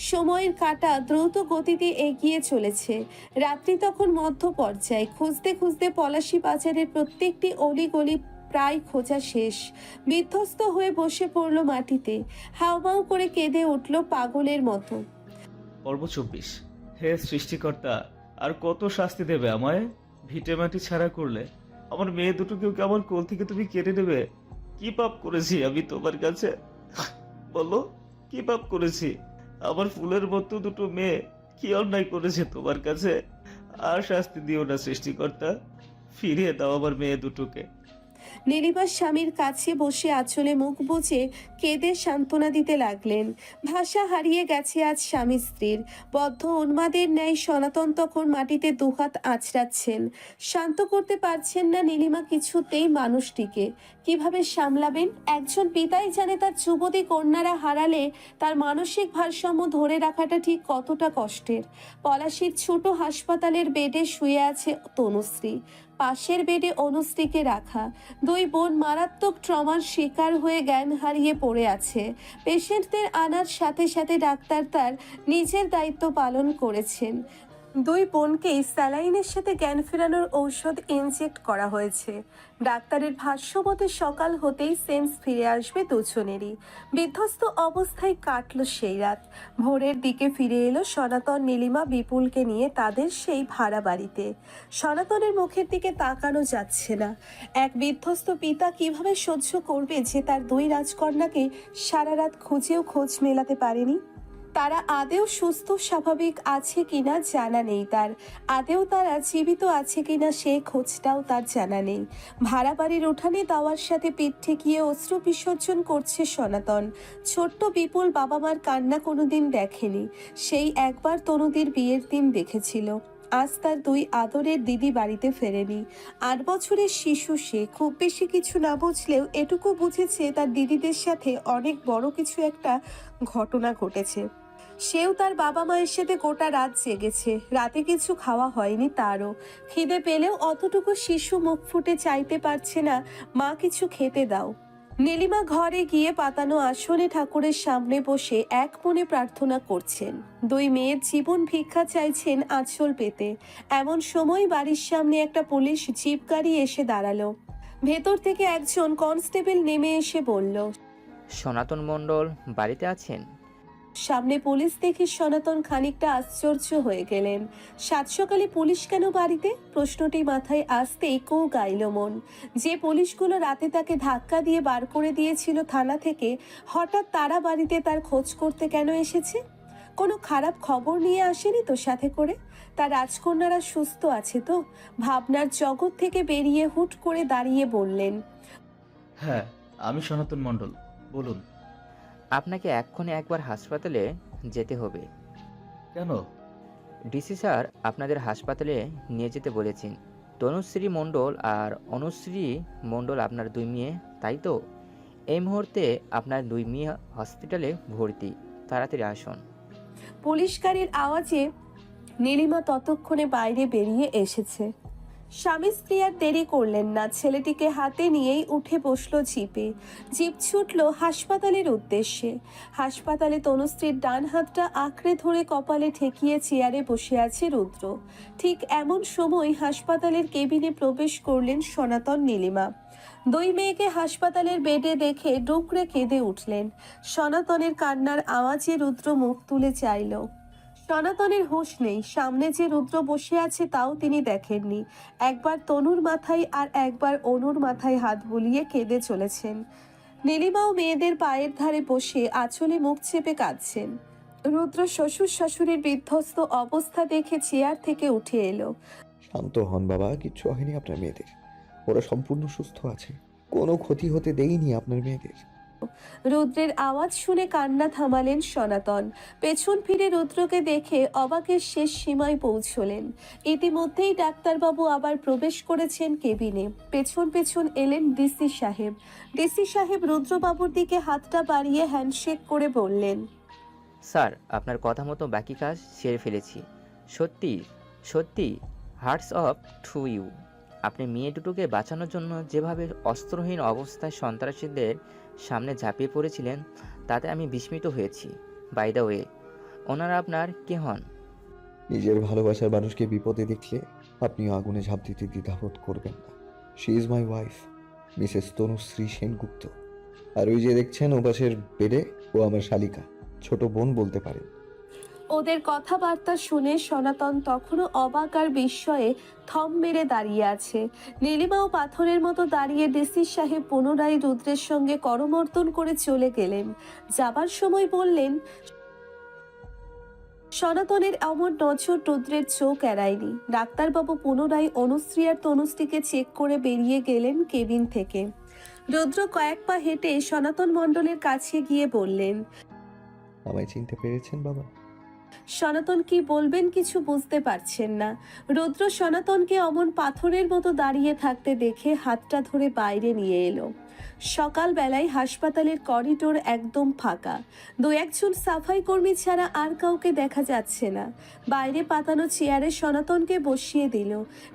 সময়ের কাঁটা দ্রুত গতিতে এগিয়ে চলেছে। রাত্রি তখন মধ্য পর্যায়ে। খুঁজতে খুঁজতে পলাশী বাজারের প্রত্যেকটি অলিগলি প্রায় খোঁজা শেষ। বিধ্বস্ত হয়ে বসে পড়ল মাটিতে। হাউমাউ করে কেঁদে উঠল পাগলের মতো। পর্ব 24। হে সৃষ্টিকর্তা, আর কত শাস্তি দেবে আমায়? ভিটে মাটি ছাড়া করলে আমার মেয়ে দুটোকেও কি আমার কোল থেকে তুমি কেটে নেবে? কি পাপ করেছি আমি তোমার কাছে? বলো, কি পাপ করেছি? আমার ফুলের মতো দুটো মেয়ে কি অন্যায় করেছে তোমার কাছে? আর শাস্তি দিও না সৃষ্টিকর্তা, ফিরিয়ে দাও আমার মেয়ে দুটোকে। নীলিমা স্বামীর কাছে বসে আঁচলে মুখ বুজে কেঁদে সান্ত্বনা দিতে লাগলেন। ভাষা হারিয়ে গেছে আজ স্বামী স্ত্রীর। বদ্ধ উন্মাদের ন্যায় সনাতন তখন মাটিতে দুহাত আঁচড়াচ্ছেন। শান্ত করতে পারছেন না নীলিমা কিছুতেই মানুষটিকে। কিভাবে সামলাবেন? একজন পিতাই জানে তার যুবতী কন্যারা হারালে তার মানসিক ভারসাম্য ধরে রাখাটা ঠিক কতটা কষ্টের। পলাশীর ছোট হাসপাতালের বেডে শুয়ে আছে তনুশ্রী। পাশের বেডে অনুশ্রীকে রাখা। 2 বোন মারাত্মক ট্রমার শিকার হয়ে জ্ঞান হারিয়ে পড়ে আছে। পেশেন্টদের আনার সাথে সাথে ডাক্তার তার নিজের দায়িত্ব পালন করেছেন। দুই বোনকেই স্যালাইনের সাথে জ্ঞান ফেরানোর ঔষধ ইনজেক্ট করা হয়েছে। ডাক্তারের ভাষ্য মতে সকাল হতেই সেন্স ফিরে আসবে দুজনেরই। বিধ্বস্ত অবস্থায় কাটল সেই রাত। ভোরের দিকে ফিরে এলো সনাতন নীলিমা বিপুলকে নিয়ে তাদের সেই ভাড়া বাড়িতে। সনাতনের মুখের দিকে তাকানো যাচ্ছে না। এক বিধ্বস্ত পিতা কিভাবে সহ্য করবে যে তার দুই রাজকন্যাকে সারা রাত খুঁজেও খোঁজ মেলাতে পারেনি? তারা আদেও সুস্থ স্বাভাবিক আছে কিনা জানা নেই তার। আদেও তারা জীবিত আছে কিনা সে খোঁজটাও তার জানা নেই। ভাড়া বাড়ির উঠানে দাওয়ার সাথে পিঠ ঠেকিয়ে অশ্রু বিসর্জন করছে সনাতন। ছোট্ট বিপুল বাবা মার কান্না কোনোদিন দেখেনি। সেই একবার তনুদির বিয়ের দিন দেখেছিল। আজ তার দুই আদরের দিদি বাড়িতে ফেরেনি। 8 বছরের শিশু সে, খুব বেশি কিছু না বুঝলেও এটুকু বুঝেছে তার দিদিদের সাথে অনেক বড় কিছু একটা ঘটনা ঘটেছে। সেও তার বাবা মায়ের সাথে গোটা রাত জেগেছে। রাতে কিছু খাওয়া হয়নি তারও। খিদে পেলেও অতটুকু শিশু মুখ ফুটে চাইতে পারছে না, মা কিছু খেতে দাও। নীলিমা ঘরে গিয়ে পাতানো আসনে ঠাকুরের সামনে বসে এক মনে প্রার্থনা করছেন। দুই মেয়ের জীবন ভিক্ষা চাইছেন আঁচল পেতে। এমন সময় বাড়ির সামনে একটা পুলিশ জিপ গাড়ি এসে দাঁড়ালো। ভেতর থেকে একজন কনস্টেবল নেমে এসে বলল, সনাতন মণ্ডল বাড়িতে আছেন? সামনে পুলিশ দেখে সনাতন খানিকটা আশ্চর্য হয়ে গেলেন। সাত সকালে পুলিশ কেন বাড়িতে? প্রশ্নটি মাথায় আসতেই কৌ গাইল মন। যে পুলিশগুলো রাতে তাকে ধাক্কা দিয়ে বার করে দিয়েছিল থানা থেকে, হঠাৎ তারা বাড়িতে তার খোঁজ করতে কেন এসেছে? কোনো খারাপ খবর নিয়ে আসেনি তো সাথে করে? তার রাজকন্যারা সুস্থ আছে তো? ভাবনার জগৎ থেকে বেরিয়ে হুট করে দাঁড়িয়ে বললেন, হ্যাঁ, আমি সনাতন মণ্ডল, বলুন। আপনাকে এক্ষুনি একবার হাসপাতালে যেতে হবে। কেন? ডিসি স্যার আপনাদের হাসপাতালে নিয়ে যেতে বলেছেন। তনুশ্রী মণ্ডল আর অনুশ্রী মণ্ডল আপনার দুই মেয়ে, তাই তো? এই মুহূর্তে আপনার দুই মেয়ে হসপিটালে ভর্তি, তাড়াতাড়ি আসুন। পুলিশ গাড়ির আওয়াজে নীলিমা ততক্ষণে বাইরে বেরিয়ে এসেছে। স্বামী স্ত্রী আর দেরি করলেন না, ছেলেটিকে হাতে নিয়েই উঠে বসলো জিপে। জিপ ছুটলো হাসপাতালের উদ্দেশ্যে। হাসপাতালে তনুশ্রীর ডান হাতটা আঁকড়ে ধরে কপালে ঠেকিয়ে চেয়ারে বসে আছে রুদ্র। ঠিক এমন সময় হাসপাতালের কেবিনে প্রবেশ করলেন সনাতন নীলিমা। দুই মেয়েকে হাসপাতালের বেডে দেখে ডুকরে কেঁদে উঠলেন। সনাতনের কান্নার আওয়াজে রুদ্র মুখ তুলে চাইল। সনাতনের হুঁশ নেই, সামনে যে রুদ্র বসে আছে তাও তিনি দেখেননি। একবার তনুর মাথায় আর একবার অনুর মাথায় হাত বুলিয়ে কেঁদে চলেছেন। নীলিমাও মেয়েদের পায়ের ধারে বসে আঁচলে মুখ চেপে কাঁদছেন। রুদ্র শ্বশুর শাশুড়ির বিধ্বস্ত অবস্থা দেখে চেয়ার থেকে উঠে এলো। শান্ত হন বাবা, কিচ্ছু হয়নি আপনার মেয়েদের। ওরা সম্পূর্ণ সুস্থ আছে, কোনো ক্ষতি হতে দেইনি আপনার মেয়েদের। রুদ্রের আওয়াজ শুনে কান্না থামালেন সনাতন। পেছন ফিরে রুদ্রকে দেখে অবাকের শেষ সীমায় পৌঁছলেন। ইতিমধ্যেই ডাক্তারবাবু আবার প্রবেশ করেছেন কেবিনে। পেছন পেছন এলেন ডিসি সাহেব। ডিসি সাহেব রুদ্রবাবুর দিকে হাতটা বাড়িয়ে হ্যান্ডশেক করে বললেন, স্যার আপনার কথা মতো বাকি কাজ সেরে ফেলেছি। সত্যি সত্যি হার্টস অফ টু ইউ। আপনি মেয়ে দুটোকে বাঁচানোর জন্য যেভাবে অস্ত্রহীন অবস্থায় সন্ত্রাসীদের সামনে ঝাঁপিয়ে পড়েছিলেন, তাতে আমি বিস্মিত হয়েছি। বাই দ্য ওয়ে, ওনারা আপনার কে হন? নিজের ভালোবাসার মানুষকে বিপদে দেখলে আপনিও আগুনে ঝাঁপ দিতে দ্বিধাবোধ করবেন না। She is my wife, Mrs Tanushree Sengupta. আর ওই যে দেখছেন ওপাশের বেডে, ও আমার শালিকা, ছোট বোন বলতে পারেন। ওদের কথাবার্তা শুনে সনাতন তখনও অবাক আর বিস্ময়ে থম মেরে দাঁড়িয়ে আছে। নীলিমাও পাথরের মতো দাঁড়িয়ে ডিসি সাহেব পুনরায় রুদ্রের সঙ্গে করমর্দন করে চলে গেলেন। যাবার সময় বললেন, সনাতনের অমর নজর রুদ্রের চোখ এড়ায়নি। ডাক্তারবাবু পুনরায় অনুশ্রী আর তনুশ্রীকে চেক করে বেরিয়ে গেলেন কেবিন থেকে। রুদ্র কয়েক পা হেঁটে সনাতন মণ্ডলের কাছে গিয়ে বললেন, আমায় চিনতে পেরেছেন বাবা? সনাতন কি বলবেন কিছু বুঝতে পারছেন না। রুদ্র সনাতনকে অমন পাথরের মতো দাঁড়িয়ে থাকতে দেখে হাতটা ধরে বাইরে নিয়ে এলো। সকালবেলায় হাসপাতালের করিডোর একদম ফাঁকা। দু একজন সাফাই কর্মী ছাড়া আর কাউকে দেখা যাচ্ছে না। বাইরে পাতানো চেয়ারে সনাতনকে বসিয়ে দিল।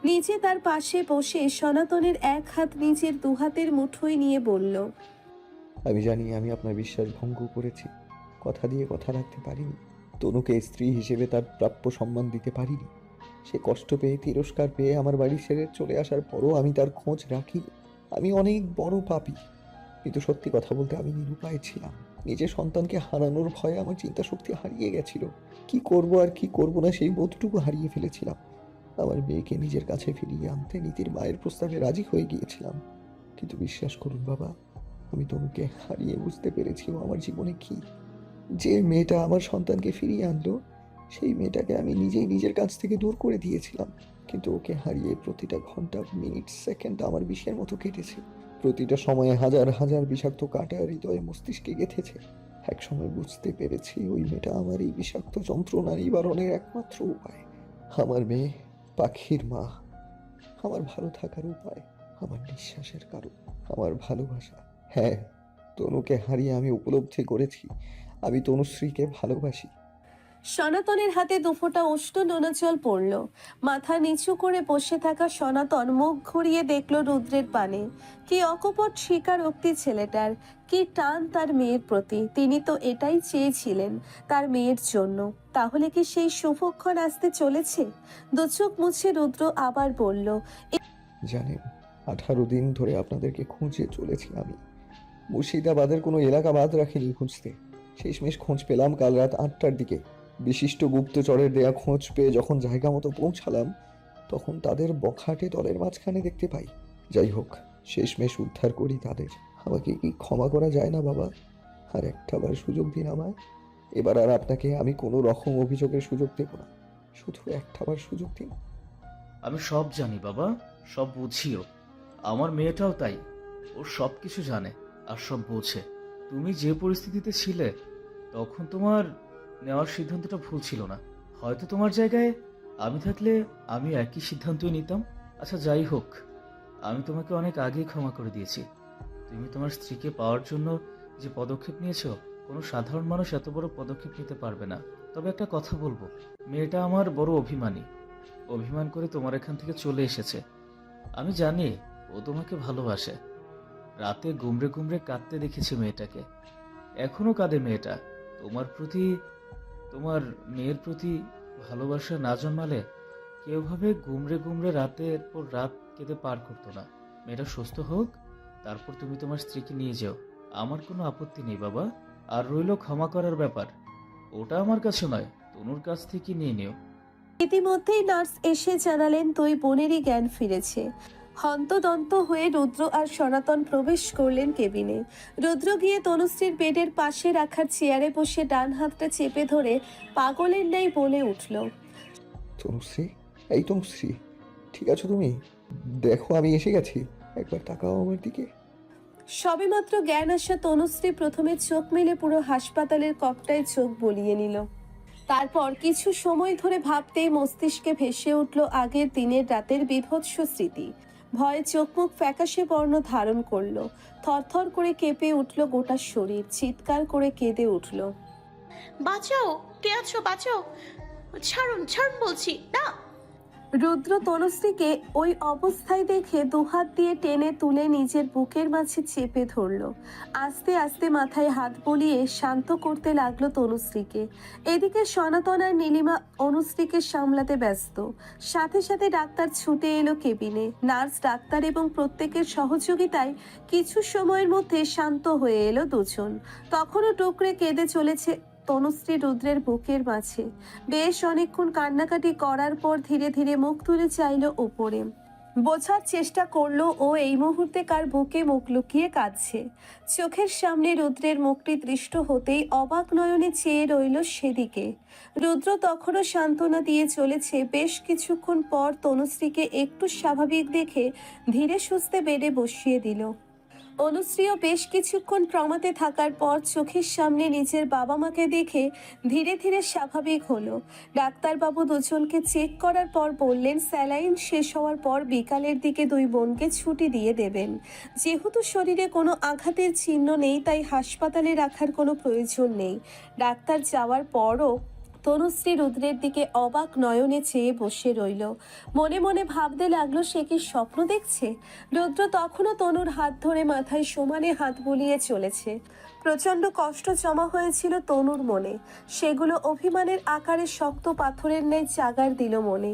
নিজে তার পাশে বসে সনাতনের এক হাত নিজের দুহাতের মুঠোয় নিয়ে বলল, আমি জানি আমি আপনার বিশ্বাস ভঙ্গ করেছি, কথা দিয়ে কথা রাখতে পারিনি, তনুকে স্ত্রী হিসেবে তার প্রাপ্য সম্মান দিতে পারিনি। সে কষ্ট পেয়ে তিরস্কার পেয়ে আমার বাড়ি ছেড়ে চলে আসার পরও আমি তার খোঁজ রাখি। আমি অনেক বড় পাপী, কিন্তু সত্যি কথা বলতে আমি নিরুপায় ছিলাম। নিজের সন্তানকে হারানোর ভয়ে আমার চিন্তা শক্তি হারিয়ে গেছিল। কি করব আর কি করব না সেই বোধটুকু হারিয়ে ফেলেছিলাম। আমার মেয়েকে নিজের কাছে ফিরিয়ে আনতে নীতির মায়ের প্রস্তাবে রাজি হয়ে গিয়েছিলাম। কিন্তু বিশ্বাস করুন বাবা, আমি তনুকে হারিয়ে বুঝতে পেরেছি ও আমার জীবনে কি। যে মেয়েটা আমার সন্তানকে ফিরিয়ে আনলো, সেই মেয়েটাকে আমি নিজেই নিজের কাছ থেকে দূর করে দিয়েছিলাম। কিন্তু ওকে হারিয়ে প্রতিটা ঘন্টা, মিনিট, সেকেন্ড আমার বিষের মতো কেটেছে। প্রতিটা সময়ে হাজার হাজার বিষাক্ত কাঁটা হৃদয়ে মস্তিষ্কে গেঁথেছে। একসময় বুঝতে পেরেছি ওই মেয়েটা আমার এই বিষাক্ত যন্ত্রণা নিবারণের একমাত্র উপায়। আমার মেয়ে, পাখির মা, আমার ভালো থাকার উপায়, আমার নিঃশ্বাসের কারণ, আমার ভালোবাসা। হ্যাঁ, তনুকে হারিয়ে আমি উপলব্ধি করেছি আমি তনুশ্রীকে ভালোবাসি। সনাতনের হাতে দুফোঁটা উষ্ণ নোনা জল পড়ল। মাথা নিচু করে বসে থাকা সনাতন মুখ ঘুরিয়ে দেখল রুদ্রের পানে। কি অকপট স্বীকারোক্তি ছেলেটার, কি টান তার মেয়ের প্রতি। তিনি তো এটাই চেয়েছিলেন তার মেয়ের জন্য। তাহলে কি সেই শুভক্ষণ আসতে চলেছে? দুচোখ মুছে রুদ্র আবার বলল, জানেন, 18 দিন ধরে আপনাদেরকে খুঁজে চলেছি আমি। মুর্শিদাবাদের কোনো এলাকা বাদ রাখিনি খুঁজতে। শেষমেশ খোঁজ পেলাম কাল রাত 8টার দিকে। বিশিষ্ট গুপ্তচরের দেয়া খোঁজ পেয়ে যখন জায়গা মতো পৌঁছালাম, তখন তাদের বখাটে দলের মাঝখানে দেখতে পাই। যাই হোক, শেষমেশ উদ্ধার করি তাদের। আমাকে কি ক্ষমা করা যায় না বাবা? আর একটাবার সুযোগ দিন আমায়। এবার আর আপনাকে আমি কোনো রকম অভিযোগের সুযোগ দেব না। শুধু একটাবার সুযোগ দিন। আমি সব জানি বাবা, সব বুঝিও। আমার মেয়েটাও তাই, ও সব কিছু জানে আর সব বোঝে। তুমি যে পরিস্থিতিতে ছিলে তখন তোমার নেওয়ার সিদ্ধান্তটা ভুল ছিল না। হয়তো তোমার জায়গায় আমি থাকলে আমি একই সিদ্ধান্তই নিতাম। আচ্ছা যাই হোক, আমি তোমাকে অনেক আগেই ক্ষমা করে দিয়েছি। তুমি তোমার স্ত্রীকে পাওয়ার জন্য যে পদক্ষেপ নিয়েছো, কোনো সাধারণ মানুষ এত বড় পদক্ষেপ নিতে পারবে না। তবে একটা কথা বলবো, মেয়েটা আমার বড় অভিমানী। অভিমান করে তোমার এখান থেকে চলে এসেছে। আমি জানি ও তোমাকে ভালোবাসে। রাতে গুমড়ে গুমড়ে কাঁদতে দেখেছি মেয়েটাকে। এখনো কাঁদে মেয়েটা। তোমার প্রতি, তোমার মেয়ের প্রতি ভালোবাসা না জন্মালে কেউ ভাবে গুমড়ে গুমড়ে রাতের পর রাত কেঁদে পার করতো না। মেয়েটা সুস্থ হোক, তারপর তুমি তোমার স্ত্রীকে নিয়ে যাও। আমার কোনো আপত্তি নেই বাবা। আর রইল ক্ষমা করার ব্যাপার, ওটা আমার কাছে নয়, তনুর কাছ থেকে নিয়ে নিও। ইতিমধ্যেই নার্স এসে জানালেন দুই বোনেরই জ্ঞান ফিরেছে। হন্তদন্ত হয়ে রুদ্র আর সনাতন প্রবেশ করলেন কেবিনে। রুদ্র গিয়ে তনুশ্রীর বেডের পাশে রাখার চেয়ারে বসে ডান হাতটা চেপে ধরে পাগলের ন্যায় বলে উঠল, তনুশ্রী, এই তনুশ্রী, ঠিক আছো তুমি? দেখো আমি এসে গেছি, একবার তাকাও আমার দিকে। সবেমাত্র জ্ঞান আসা তনুশ্রী প্রথমে চোখ মেলে পুরো হাসপাতালের কপটায় চোখ বলিয়ে নিল। তারপর কিছু সময় ধরে ভাবতেই মস্তিষ্কে ভেসে উঠল আগের দিনের রাতের বীভৎস স্মৃতি। ভয়ে চোখ মুখ ফ্যাকাশে বর্ণ ধারণ করলো। থরথর করে কেঁপে উঠল গোটা শরীর, চিৎকার করে কেঁদে উঠল। বাঁচাও, কে আছো, বাঁচাও, ছাড়ুন ছাড়ুন বলছি না। রুদ্র তনুশ্রীকে ওই অবস্থায় দেখে দুহাত দিয়ে টেনে তুলে নিজের বুকের মাঝে চেপে ধরল। আস্তে আস্তে মাথায় হাত বুলিয়ে শান্ত করতে লাগলো তনুশ্রীকে। এদিকে সনাতন আর নীলিমা অনুশ্রীকে সামলাতে ব্যস্ত। সাথে সাথে ডাক্তার ছুটে এলো কেবিনে। নার্স, ডাক্তার এবং প্রত্যেকের সহযোগিতায় কিছু সময়ের মধ্যে শান্ত হয়ে এলো দুজন। তখনও টুকরে কেঁদে চলেছে তনুশ্রী রুদ্রের বুকের মাঝে। বেশ অনেকক্ষণ কান্নাকাটি করার পর ধীরে ধীরে মুখ তুলে চাইল উপরে। বোঝার চেষ্টা করলো ও এই মুহূর্তে কার বুকে মুখ লুকিয়ে কাঁদছে। চোখের সামনে রুদ্রের মুখটি দৃষ্ট হতেই অবাক নয়নে চেয়ে রইল সেদিকে। রুদ্র তখনও সান্ত্বনা দিয়ে চলেছে। বেশ কিছুক্ষণ পর তনুশ্রীকে একটু স্বাভাবিক দেখে ধীরে সুস্থে বেডে বসিয়ে দিল। অনুশ্রীও বেশ কিছুক্ষণ ট্রমাতে থাকার পর চোখের সামনে নিজের বাবা মাকে দেখে ধীরে ধীরে স্বাভাবিক হলো। ডাক্তারবাবু দুজনকে চেক করার পর বললেন স্যালাইন শেষ হওয়ার পর বিকালের দিকে দুই বোনকে ছুটি দিয়ে দেবেন। যেহেতু শরীরে কোনো আঘাতের চিহ্ন নেই, তাই হাসপাতালে রাখার কোনো প্রয়োজন নেই। ডাক্তার যাওয়ার পরও তনুশ্রী রুদ্রের দিকে অবাক নয়নে চেয়ে বসে রইল। মনে মনে ভাবতে লাগলো সে কি স্বপ্ন দেখছে। রুদ্র তখনও তনুর হাত ধরে মাথায় সমানে হাত বুলিয়ে চলেছে। প্রচণ্ড কষ্ট জমা হয়েছিল তনুর মনে। সেগুলো অভিমানের আকারে শক্ত পাথরের ন্যায় চাগার দিল মনে।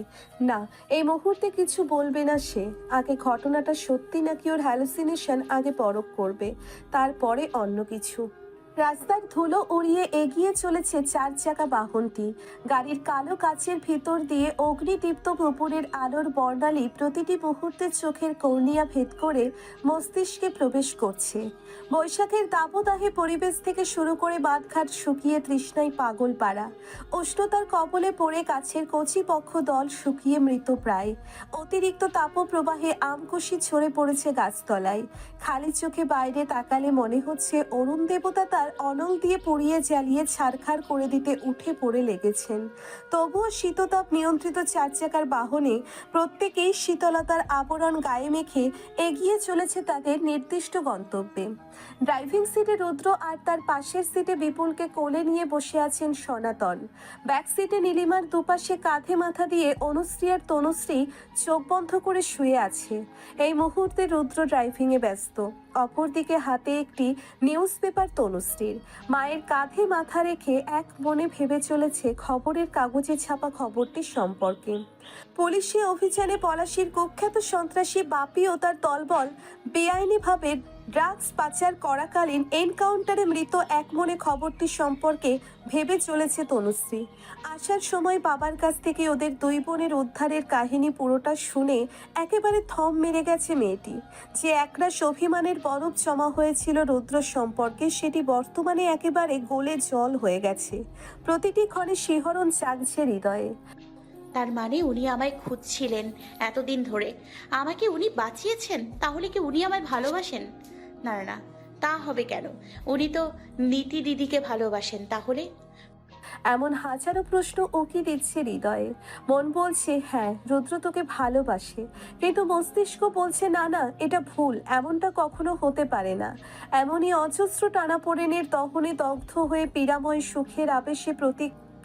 না, এই মুহূর্তে কিছু বলবে না সে। আগে ঘটনাটা সত্যি নাকি ওর হ্যালুসিনেশন আগে পরখ করবে, তারপরে অন্য কিছু। রাস্তার ধুলো উড়িয়ে এগিয়ে চলেছে 4 চাকা বাহনটি। গাড়ির কালো কাচের ভিতর দিয়ে অগ্নিদীপ্ত দুপুরের আলোর বর্ণালী প্রতিটি মুহূর্তে চোখের কর্নিয়া ভেদ করে মস্তিষ্কে প্রবেশ করছে। বৈশাখের দাবদাহে পরিবেশ থেকে শুরু করে বাঁধঘাট শুকিয়ে তৃষ্ণায় পাগল পাড়া। উষ্ণতার কবলে পড়ে গাছের কচি পক্ষ দল শুকিয়ে মৃত প্রায়। অতিরিক্ত তাপপ্রবাহে আমকুশি ঝরে পড়েছে গাছতলায়। খালি চোখে বাইরে তাকালে মনে হচ্ছে অরুণ দেবতা তার অনল দিয়ে পুড়িয়ে জ্বালিয়ে ছারখার করে দিতে উঠে পড়ে লেগেছেন। তবুও শীততাপ নিয়ন্ত্রিত 4 চাকার বাহনে প্রত্যেকেই শীতলতার আবরণ গায়ে মেখে এগিয়ে চলেছে তাদের নির্দিষ্ট গন্তব্যে। ড্রাইভিং সিটে রুদ্র আর তার পাশের সিটে বিপুলকে কোলে নিয়ে বসে আছেন সনাতন। ব্যাক সিটে নীলিমার দুপাশে কাঁধে মাথা দিয়ে অনুশ্রী আর তনুশ্রী চোখ বন্ধ করে শুয়ে আছে। এই মুহূর্তে রুদ্র ড্রাইভিংয়ে ব্যস্ত, অপরদিকে হাতে একটি নিউজ পেপার তনুশ্রীর। মায়ের কাঁধে মাথা রেখে এক মনে ভেবে চলেছে খবরের কাগজে ছাপা খবরটি সম্পর্কে। পুলিশি অভিযানে পলাশীর কুখ্যাত সন্ত্রাসী বাপি ও তার দলবল বেআইনিভাবে ড্রাগস পাচার করাকালীন এনকাউন্টারে মৃত এক মনে খবরটি সম্পর্কে ভেবে চলেছে তনুশ্রী। আসার সময় বাবার কাছ থেকে ওদের 2 বোনের উদ্ধারের কাহিনী পুরোটা শুনে একেবারে থম মেরে গেছে মেয়েটি। যে একরাশ অভিমানের বরফ জমা হয়েছিল রুদ্র সম্পর্কে, সেটি বর্তমানে একেবারে গলে জল হয়ে গেছে। প্রতিটি ক্ষণে শিহরণ জাগছে হৃদয়ে। তার মানে উনি আমায় খুঁজছিলেন এতদিন ধরে, আমাকে উনি বাঁচিয়েছেন। তাহলে কি উনি আমায় ভালোবাসেন? না না না, তা হবে কেন? উনি তো নীতি দিদিকে ভালোবাসেন। তাহলে এমন হাজারো প্রশ্ন উকি দিচ্ছে হৃদয়ে। মন বলছে হ্যাঁ, রুদ্র তোকে ভালোবাসে, কিন্তু মস্তিষ্ক বলছে না না, এটা ভুল, এমনটা কখনো হতে পারে না। এমনই অজস্র টানাপোড়েনের দহনে দগ্ধ হয়ে পীড়াময় সুখের আবেশে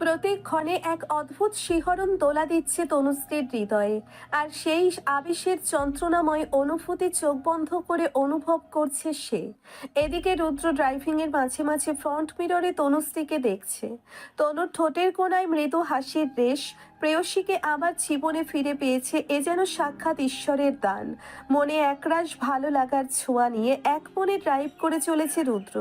প্রত্যেক ক্ষণে এক অদ্ভুত শিহরণ দোলা দিচ্ছে তনুশ্রীর হৃদয়ে। আর সেই আবেশের যন্ত্রণাময় অনুভূতি চোখ বন্ধ করে অনুভব করছে সে। এদিকে রুদ্র ড্রাইভিংয়ের মাঝে মাঝে ফ্রন্ট মিররে তনুশ্রীকে দেখছে। তনুর ঠোঁটের কোণায় মৃদু হাসির রেশ। প্রেয়সীকে আবার জীবনে ফিরে পেয়েছে, এ যেন সাক্ষাৎ ঈশ্বরের দান। মনে একরাশ ভালো লাগার ছোঁয়া নিয়ে এক মনে ড্রাইভ করে চলেছে রুদ্র।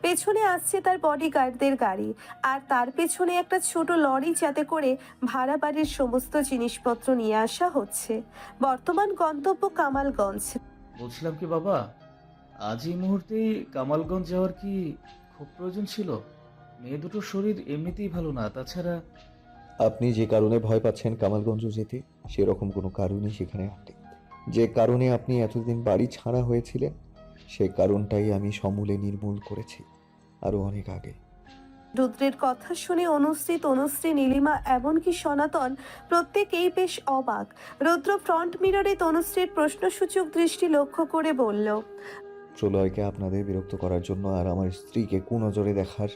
পেছনে আসছে তার বডিগার্ডদের গাড়ি, আর তার পেছনে একটা ছোট লরি, যাতে করে ভাড়া বাড়ির সমস্ত জিনিসপত্র নিয়ে আসা হচ্ছে। বর্তমান গন্তব্য কামালগঞ্জ। বলছিলাম কি বাবা, আজ এই মুহূর্তেই কামালগঞ্জ যাওয়ার কি খুব প্রয়োজন ছিল? মেয়ে দুটোর শরীর এমনিতেই ভালো না, তাছাড়া আপনি যে কারণে ভয় পাচ্ছেন কামালগঞ্জ যেতে, সেরকম কোনো কারণই সেখানে আটে। যে কারণে আপনি এতদিন বাড়ি ছাড়া হয়েছিলেন, সে কারণটাই আমি সমূলে নির্মূল করেছি আরো অনেক আগে। রুদ্রের কথা শুনে অনুশ্রী, তনুশ্রী, নীলিমা এমনকি সনাতন প্রত্যেকেই বেশ অবাক। রুদ্র ফ্রন্ট মিররে তনুশ্রীর প্রশ্নসূচক দৃষ্টি লক্ষ্য করে বলল, প্রলয়কে আপনাদের বিরক্ত করার জন্য আর আমার স্ত্রীকে কুনজরে দেখার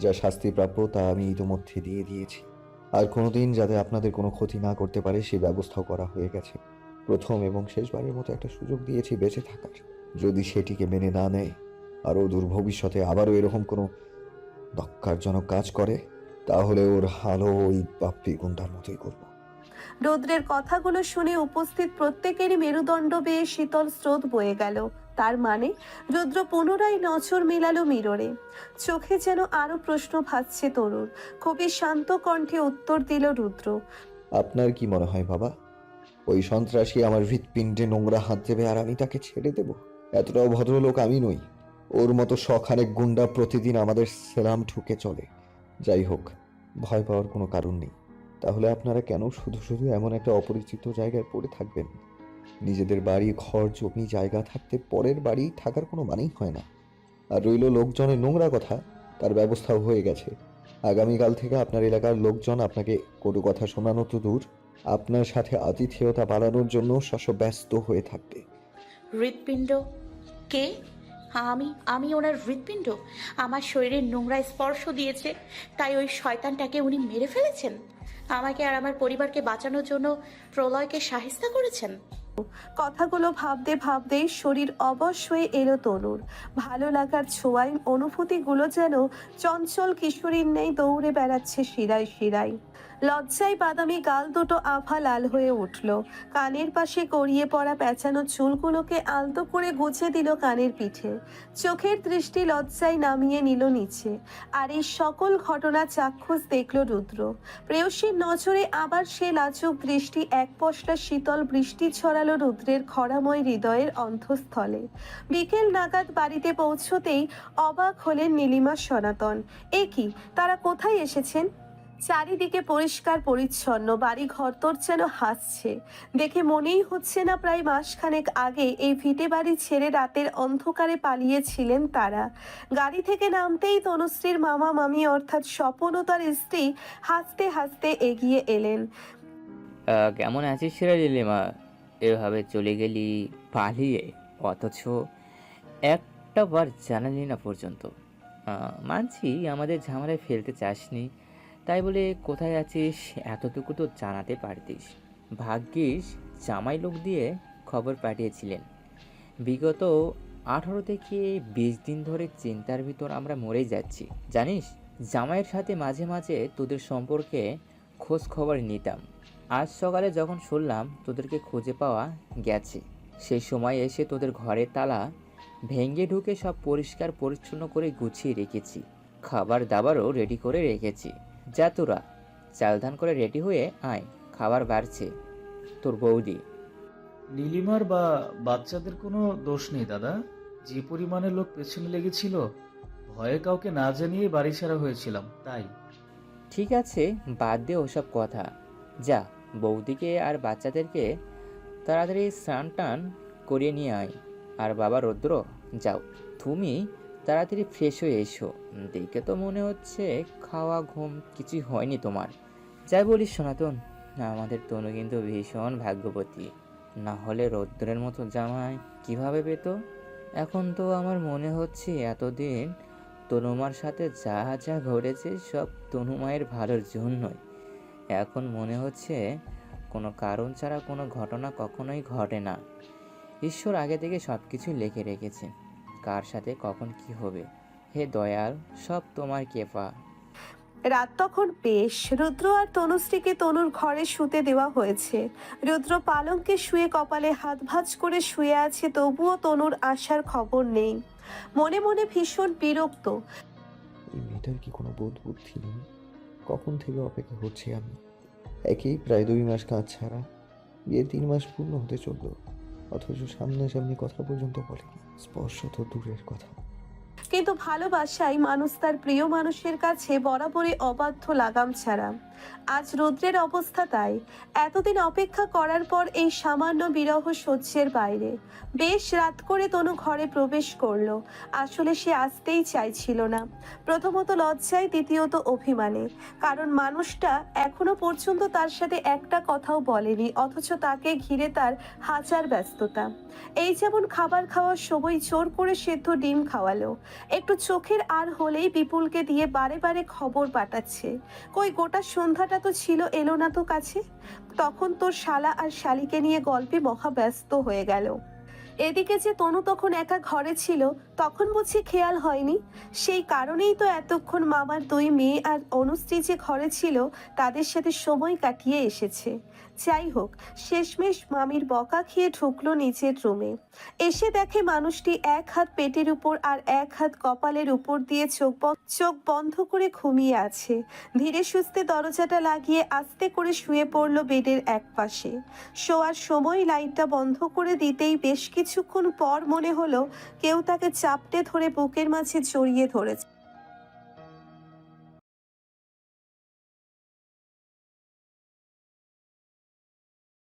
যা শাস্তি প্রাপ্য তা আমি ইতোমধ্যে দিয়ে দিয়েছি। আর কোনোদিন যাতে আপনাদের কোনো ক্ষতি না করতে পারে সে ব্যবস্থাও করা হয়ে গেছে। প্রথম এবং শেষবারের মতো একটা সুযোগ দিয়েছি বেঁচে থাকার। যদি সেটিকে মেনে না নেয়, আরও দূর ভবিষ্যতে আবারও এরকম কোনো ধাক্কারজনক কাজ করে, তাহলে ওর হালও ওই বাপ্পি গুন্ডার মতোই করব। রুদ্রের কথাগুলো শুনে উপস্থিত প্রত্যেকেরই মেরুদণ্ড বেয়ে শীতল স্রোত বয়ে গেল। তার মানে রুদ্র পুনরায় নজর মেলালো মিররে। চোখে যেন আরো প্রশ্ন ভাসছে তরুর। খুবই শান্ত কণ্ঠে উত্তর দিল রুদ্র, আপনার কি মনে হয় বাবা, ওই সন্ত্রাসী আমার হৃৎপিণ্ডে নোংরা হাত দেবে আর আমি তাকে ছেড়ে দেব? এতটাও ভদ্রলোক আমি নই। ওর মতো শখানেক গুন্ডা প্রতিদিন আমাদের সেলাম ঠুকে চলে। যাই হোক, ভয় পাওয়ার কোনো কারণ নেই। তাহলে আপনারা কেন শুধু শুধু এমন একটা অপরিচিত জায়গায় পড়ে থাকবেন? নিজেদের বাড়ি, ঘর, জমি, জায়গা থাকতে পরের বাড়ি থাকার কোনো মানেই হয় না। আর রইল লোকজনের নোংরা কথা, তার ব্যবস্থাও হয়ে গেছে। আগামীকাল থেকে আপনার এলাকার লোকজন আপনাকে কটু কথা শোনানো তো দূর, আপনার সাথে আতিথেয়তা বাড়ানোর জন্য ব্যস্ত হয়ে থাকবে। হৃৎপিণ্ড? কে? আমি ওনার হৃৎপিণ্ড? আমার শরীরের নোংরা স্পর্শ দিয়েছে, তাই ওই শয়তানটাকে উনি মেরে ফেলেছেন? আমাকে আর আমার পরিবারকে বাঁচানোর জন্য প্রলয়কে শাহিস্তা করেছেন? কথাগুলো ভাবতে ভাবতেই শরীর অবশ হয়ে এলো তনুর। ভালো লাগার ছোঁয়ায় অনুভূতিগুলো যেন চঞ্চল কিশোরীর ন্যায় দৌড়ে বেড়াচ্ছে শিরায় শিরায়। লজ্জায় বাদামি গাল দুটো আভা লাল হয়ে উঠল। কানের পাশে গড়িয়ে পড়া পেঁচানো চুলগুলোকে আলতো করে গুছে দিল কানের পিঠে। চোখের দৃষ্টি লজ্জায় নামিয়ে নিল নিচে। আর এই সকল ঘটনা চাক্ষুষ দেখল রুদ্র। প্রেয়সীর নজরে আবার সে লাজুক দৃষ্টি এক পশলা শীতল বৃষ্টি ছড়ালো রুদ্রের খরাময় হৃদয়ের অন্তঃস্থলে। বিকেল নাগাদ বাড়িতে পৌঁছতেই অবাক হলেন নীলিমা সনাতন। এ কি, তারা কোথায় এসেছেন? চারিদিকে পরিষ্কার পরিচ্ছন্ন, বাড়ি ঘরদোর যেন হাসছে। দেখে মনেই হচ্ছে না প্রায় মাসখানেক আগে এই ভিটে বাড়ি ছেড়ে রাতের অন্ধকারে পালিয়েছিলেন তারা। গাড়ি থেকে নামতেই তনুশ্রীর মামা মামি অর্থাৎ স্বপন ও তার স্ত্রী হাসতে হাসতে এগিয়ে এলেন। কেমন আছিস রে নীলিমা? এভাবে চলে গেলি পালিয়ে, অথচ একটা বার জানালি না পর্যন্ত। মানছি আমাদের ঝামেলায় ফেলতে চাসনি, তাই বলে কোথায় আছিস এতটুকু তো জানাতে পারতিস। ভাগ্যিস জামাই লোক দিয়ে খবর পাঠিয়েছিলেন। বিগত 18 থেকে 20 দিন ধরে চিন্তার ভিতর আমরা মরেই যাচ্ছি জানিস। জামাইয়ের সাথে মাঝে মাঝে তোদের সম্পর্কে খোঁজ খবর নিতাম। আজ সকালে যখন শুনলাম তোদেরকে খুঁজে পাওয়া গেছে, সেই সময় এসে তোদের ঘরের তালা ভেঙে ঢুকে সব পরিষ্কার পরিচ্ছন্ন করে গুছিয়ে রেখেছি। খাবার দাবারও রেডি করে রেখেছি। যা তোরা চাল ধান করে রেডি হয়ে আয়, খাবার বাড়ছে। তোর বৌদি। নীলিমার বা বাচ্চাদের কোনো দোষ নেই দাদা। যে পরিমাণে লোক পেছনে লেগেছিল, ভয়ে কাউকে না জানিয়ে বাড়ি ছাড়া হয়েছিলাম, তাই। ঠিক আছে, বাদ দে ওসব কথা। যা, বৌদিকে আর বাচ্চাদেরকে তাড়াতাড়ি স্নান টান করিয়ে নিয়ে আয়। আর বাবা রুদ্র, যাও তুমি তাড়াতাড়ি ফ্রেশ হয়ে এসো। দেখে তো মনে হচ্ছে খাওয়া ঘুম কিছুই হয়নি তোমার। যাই বলিস সনাতন, আমাদের তনু কিন্তু ভীষণ ভাগ্যবতী। না হলে রৌদ্রের মতো জামাই কিভাবে পেত? এখন তো আমার মনে হচ্ছে এতদিন তনুমার সাথে যা যা ঘটেছে সব তনুমায়ের ভালোর জন্যই। এখন মনে হচ্ছে কোনো কারণ ছাড়া কোনো ঘটনা কখনোই ঘটে না। ঈশ্বর আগে থেকে সব কিছু লিখে রেখেছে, কার সাথে কখন কি হবে। হে দয়াল, সব তোমার কৃপা। রাত তখন বেশ। রুদ্র আর তনুশ্রীকে তনুর ঘরে শুতে দেওয়া হয়েছে। রুদ্র পালঙ্কে শুয়ে কপালে হাত ভাঁজ করে শুয়ে আছে, তবুও তনুর আসার খবর নেই। মনে মনে ভীষণ বিরক্ত। এই মেয়েটার কি কোনো বোধ বুদ্ধি নেই? কখন থেকে অপেক্ষা করছি আমি। একেই প্রায় 2 মাস কাজ ছাড়া, বিয়ে 3 মাস পূর্ণ হতে চলল, অথচ সামনাসামনি কথা পর্যন্ত বলেনি, স্পর্শ তো দূরের কথা। কিন্তু ভালোবাসায় মানুষ তার প্রিয় মানুষের কাছে বরাবরই অবাধ্য লাগাম ছাড়া। আজ রুদ্রের অবস্থা তাই। এতদিন অপেক্ষা করার পর এই সামান্য বিরহ সহ্যের বাইরে। বেশ রাত করে তনু ঘরে প্রবেশ করলো। আসলে সে আসতেই চাইছিল না। প্রথমত লজ্জায়, দ্বিতীয়ত অভিমানে। কারণ মানুষটা এখনো পর্যন্ত তার সাথে একটা কথাও বলেনি, অথচ তাকে ঘিরে তার হাজার ব্যস্ততা। এই যেমন খাবার খাওয়ার সময় জোর করে সেদ্ধ ডিম খাওয়ালো, একটু চোখের আর হলেই বিপুলকে দিয়ে বারে বারে খবর পাঠাচ্ছে, কই গোটা সন্ধ্যাটা তো ছিল, এলো না তো কাছে। তখন তোর শালা আর শালিকে নিয়ে গল্পে মহা ব্যস্ত হয়ে গেল। এদিকে যে তনু তখন একা ঘরে ছিল, তখন বুঝি খেয়াল হয়নি। সেই কারণেই তো এতক্ষণ মামার 2 মেয়ে আর অনুশ্রী যে ঘরে ছিল তাদের সাথে সময় কাটিয়ে এসেছে। যাই হোক, শেষমেশ মামির বকা খেয়ে ঢুকলো নিচের রুমে। এসে দেখে মানুষটি এক হাত পেটের উপর আর এক হাত কপালের উপর দিয়ে চোখ বন্ধ করে ঘুমিয়ে আছে। ধীরে সুস্থে দরজাটা লাগিয়ে আস্তে করে শুয়ে পড়লো বেডের এক পাশে। শোয়ার সময় লাইটটা বন্ধ করে দিতেই বেশ কিছুক্ষণ পর মনে হলো কেউ তাকে চাপটে ধরে বুকের মাঝে জড়িয়ে ধরেছে।